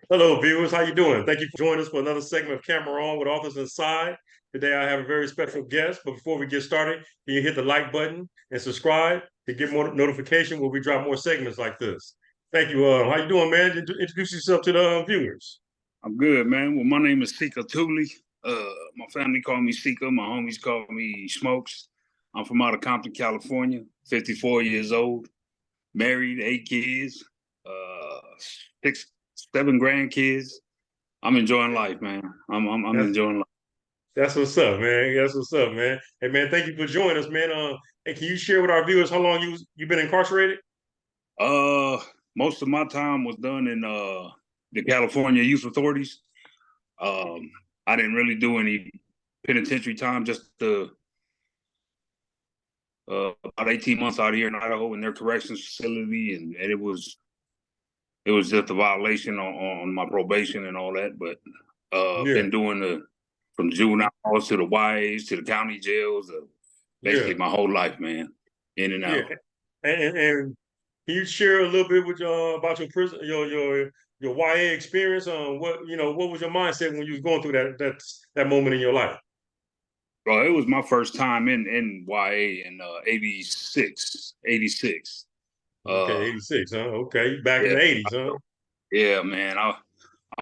Hello, viewers. How you doing? Thank you for joining us for another segment of Camera On with Authors Inside. Today, I have a very special guest. But before we get started, can you hit the like button and subscribe to get more notification when we drop more segments like this? Thank you. How you doing, man? Introduce yourself to the viewers. I'm good, man. Well, my name is Sika Thule. My family call me Sika. My homies call me Smokes. I'm from out of Compton, California. 54 years old. Married, 8 kids, six, 7 grandkids. I'm enjoying life, man. I'm That's enjoying life. that's what's up, man. That's what's up, man. Hey, man, thank you for joining us, man. Hey, can you share with our viewers how long you been incarcerated? Uh, Most of my time was done in the California Youth Authorities. Um, I didn't really do any penitentiary time, just about 18 months out here in Idaho in their corrections facility, and it was just a violation on my probation and all that. But Yeah, been doing from juvenile halls to the YAs to the county jails, yeah, basically my whole life, man, in and yeah. out. And can you share a little bit with about your prison, your YA experience? What was your mindset when you was going through that moment in your life? Well, it was my first time in YA in 86. Okay, Uh, 86, huh? Okay, back in yeah, the 80s, huh? yeah, man. I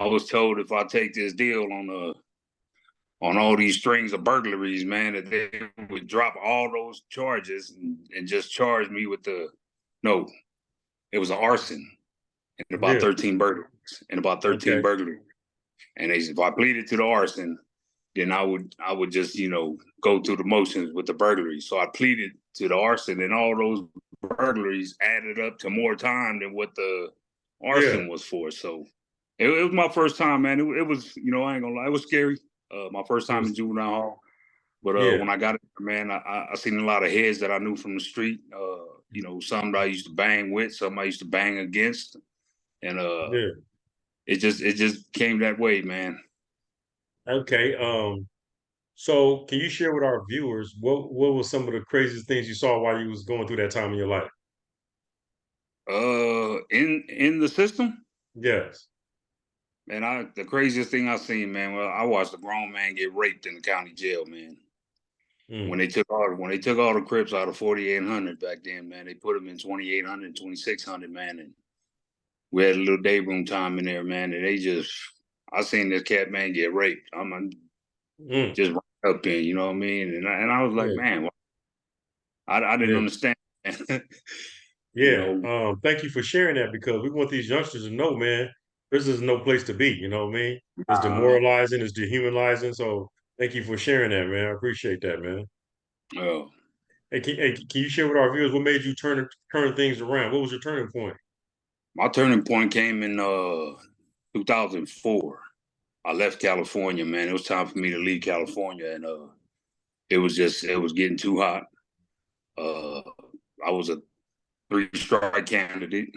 was told if I take this deal on all these strings of burglaries, man, that they would drop all those charges and just charge me with no, it was an arson and about Yeah. 13 burglaries and about 13 Okay. burglaries. And they said if I pleaded to the arson, then I would just, go through the motions with the burglary. So I pleaded to the arson, and all those burglaries added up to more time than what the Yeah. arson was for. So it was my first time, man. It was, I ain't gonna lie, it was scary. My first It time in was. juvenile hall. But Yeah. when I got it, man, I seen a lot of heads that I knew from the street. Some that I used to bang with, some I used to bang against, and Yeah. it just came that way, man. Okay. So can you share with our viewers what was some of the craziest things you saw while you was going through that time in your life? In the system, Yes. man, the craziest thing I seen, man. Well, I watched a grown man get raped in the county jail, man. When Mm. they took all the Crips out of 4800 back then, man, they put them in 2800, 2600, man, and we had a little day room time in there, man, and I seen this cat man get raped. I'm Mm. just right up there, you know what I mean? And I was like, Yeah. man, I didn't Yeah. understand. you Yeah. know, Thank you for sharing that because we want these youngsters to know, man, this is no place to be. You know what I mean? It's uh, demoralizing, it's dehumanizing. So thank you for sharing that, man. I appreciate that, man. uh, Hey, can you share with our viewers what made you turn things around? What was your turning point? my turning point came in 2004. I left California, man. It was time for me to leave California, and it was getting too hot. Uh, I was a 3 strike candidate.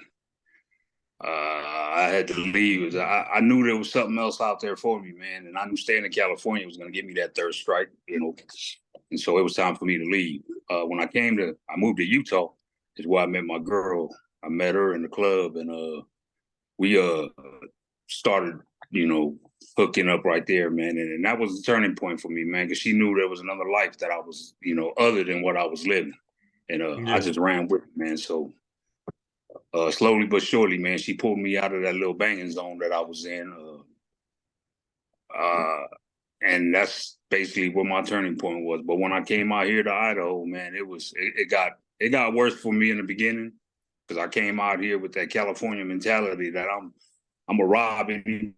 I had to leave. I knew there was something else out there for me, man, and I knew staying in California was going to give me that 3rd strike, And so it was time for me to leave. When I moved to Utah, is where I met my girl. I met her in the club, and we started, hooking up right there, man. And that was the turning point for me, man, because she knew there was another life that I was, other than what I was living. And I Yeah. just ran with it, man. So slowly but surely, man, she pulled me out of that little banging zone that I was in. Uh, and that's basically what my turning point was. But when I came out here to Idaho, man, it got worse for me in the beginning because I came out here with that California mentality that I'm gonna rob anybody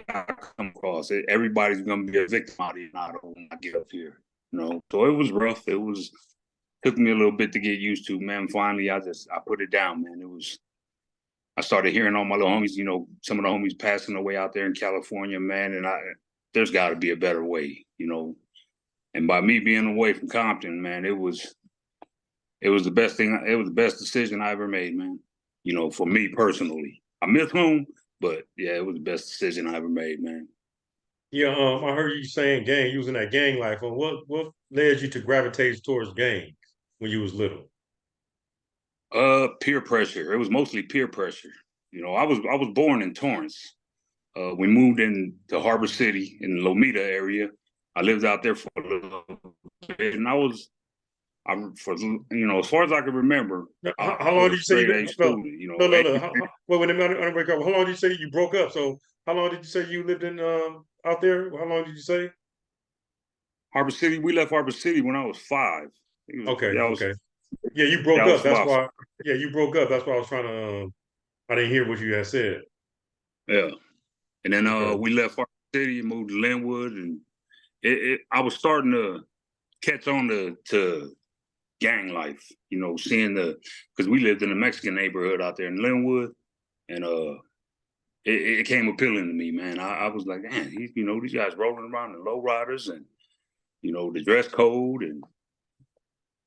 I come across. Everybody's gonna be a victim out here in Idaho when I get up here. So it was rough. Took me a little bit to get used to, man. Finally, I put it down, man. I started hearing all my little homies, some of the homies passing away out there in California, man. And there's got to be a better way. And by me being away from Compton, man, it was the best thing. It was the best decision I ever made, man. For me personally, I miss home, but yeah, it was the best decision I ever made, man. Yeah, I heard you saying using that gang life. What led you to gravitate towards gangs when you was little? Peer pressure. It was mostly peer pressure. I was born in Torrance. We moved into Harbor City in the Lomita area. I lived out there for a little bit, and as far as I can remember, I How long was did a you say you straight been? A No, student. no, no, no. Wait a minute. I break up. How long did you say you broke up? So how long did you say you lived in out there? How long did you say? Harbor City. We left Harbor City when I was 5. Okay, Yeah, okay. Yeah, you I broke was up. That's about why. Yeah, you broke up. That's why I was trying to. I didn't hear what you had said. yeah. And then Okay. we left Harbor City and moved to Linwood, and I was starting to catch on to gang life. Seeing because we lived in a Mexican neighborhood out there in Linwood, and it came appealing to me, man. I was like, man, these guys rolling around in lowriders and the dress code, and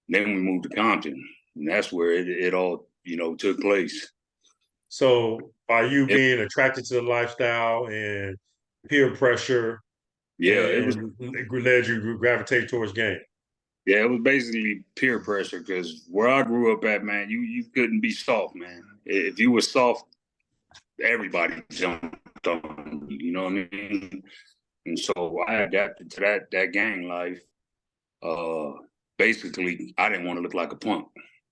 then we moved to Compton, and that's where it all took place. So by you It, being attracted to the lifestyle and peer pressure yeah, it was. and it led you to gravitate towards game. Yeah, it was basically peer pressure because where I grew up at, man, you couldn't be soft, man. If you were soft, everybody jumped on you. You know what I mean? And so I adapted to that gang life. Uh, Basically, I didn't want to look like a punk.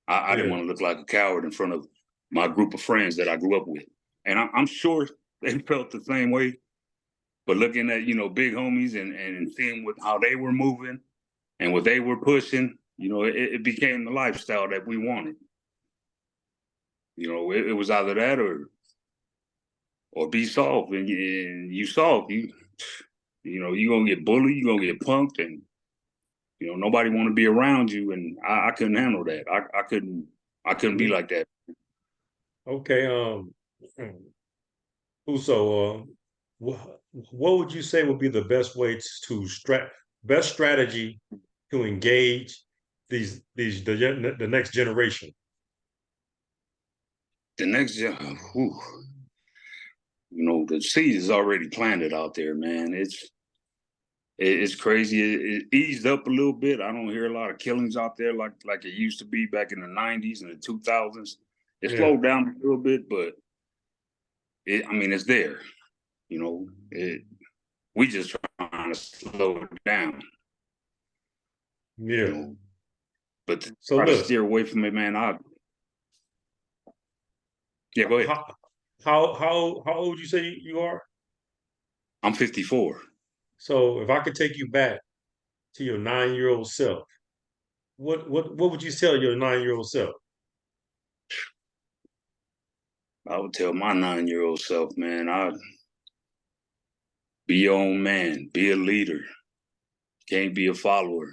I didn't Yeah. want to look like a coward in front of my group of friends that I grew up with, and I'm sure they felt the same way. But looking at big homies and seeing how they were moving and what they were pushing, it became the lifestyle that we wanted. It was either that or be soft, and you soft, you gonna get bullied, you gonna get punked, and nobody want to be around you, and I couldn't handle that. I couldn't be like that. Okay. Uso, what would you say would be the best way to best strategy to engage the next generation? The next gen, the seed is already planted out there, man. It's crazy. It eased up a little bit. I don't hear a lot of killings out there like it used to be back in the '90s and the 2000s. It Yeah, slowed down a little bit, but it's there. You know, we just trying to slow it down. yeah. But to So try to look, steer away from it, man. Yeah, go ahead. how how old you say you are? I'm 54. So if I could take you back to your 9-year old self, what would you tell your 9-year old self? I would tell my 9-year-old self, man, I'd be your own man, be a leader. Can't be a follower.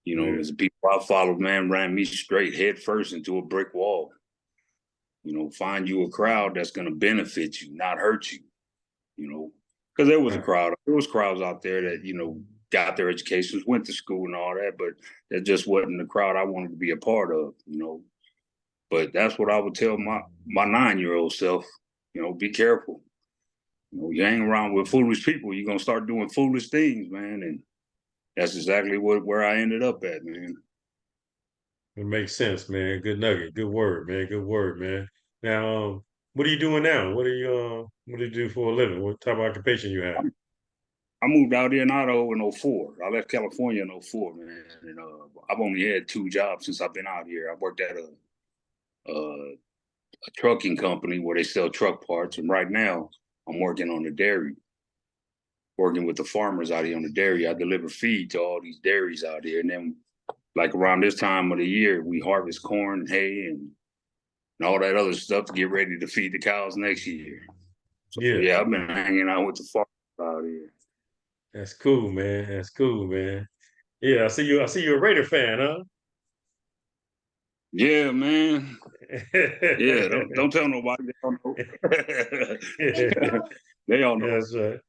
Yeah, The people I followed, man, ran me straight head first into a brick wall. Find you a crowd that's going to benefit you, not hurt you. Because there was a right. crowd. There was crowds out there that got their educations, went to school and all that, but that just wasn't the crowd I wanted to be a part of. But that's what I would tell my 9-year-old self. Be careful. You hang around with foolish people, you're gonna start doing foolish things, man. And that's exactly where I ended up at, man. It makes sense, man. Good nugget. Good word, man. Good word, man. Now, what are you doing now? What do you do for a living? What type of occupation you have? I moved out here in Idaho in '04. I left California in '04, man. And I've only had 2 jobs since I've been out here. I worked at a trucking company where they sell truck parts, and right now I'm working on the dairy, working with the farmers out here on the dairy. I deliver feed to all these dairies out here, and then like around this time of the year, we harvest corn, hay, and all that other stuff to get ready to feed the cows next year. So Yeah, yeah, I've been hanging out with the farmers out here. that's cool, man. That's cool, man. Yeah, I see you. I see you're a Raider fan, huh? Yeah, man. Yeah, don't tell nobody. They don't know. They all know. That's right.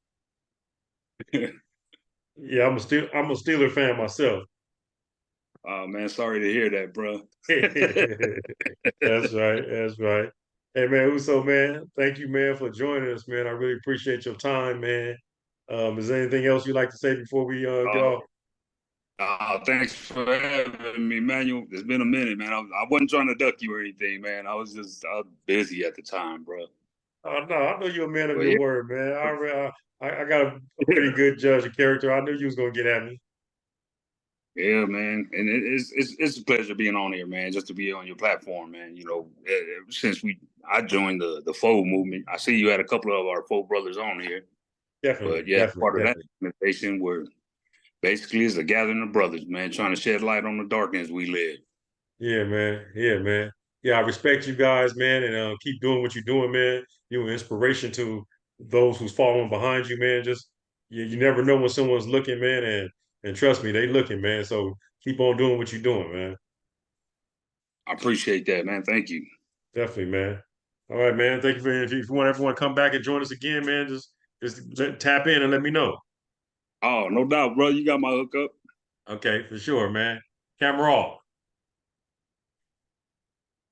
Yeah, I'm a Steeler fan myself. Oh man, sorry to hear that, bro. That's right. That's right. Hey man, Uso man, thank you man for joining us, man. I really appreciate your time, man. Is there anything else you'd like to say before we get uh, off? Thanks for having me, Manuel. It's been a minute, man. I wasn't trying to duck you or anything, man. I was busy at the time, bro. No, I know you're a man of But your yeah, word, man. I got a pretty good judge of character. I knew you was gonna get at me. yeah, man. And it's a pleasure being on here, man. Just to be on your platform, man. You know, since I joined the Fold movement, I see you had a couple of our Fold brothers on here. Definitely, But yeah, definitely, part of that definitely. organization where basically it's a gathering of brothers, man, trying to shed light on the darkness we live. Yeah, man. Yeah, man. Yeah, I respect you guys, man, and keep doing what you're doing, man. You're an inspiration to those who's following behind you, man. Just you never know when someone's looking, man, and trust me, they looking, man. So keep on doing what you're doing, man. I appreciate that, man. Thank you. Definitely, man. All right, man. Thank you for if you want everyone to come back and join us again, man. Tap in and let me know. Oh, no doubt, bro. You got my hookup. Okay, for sure, man. Camera off.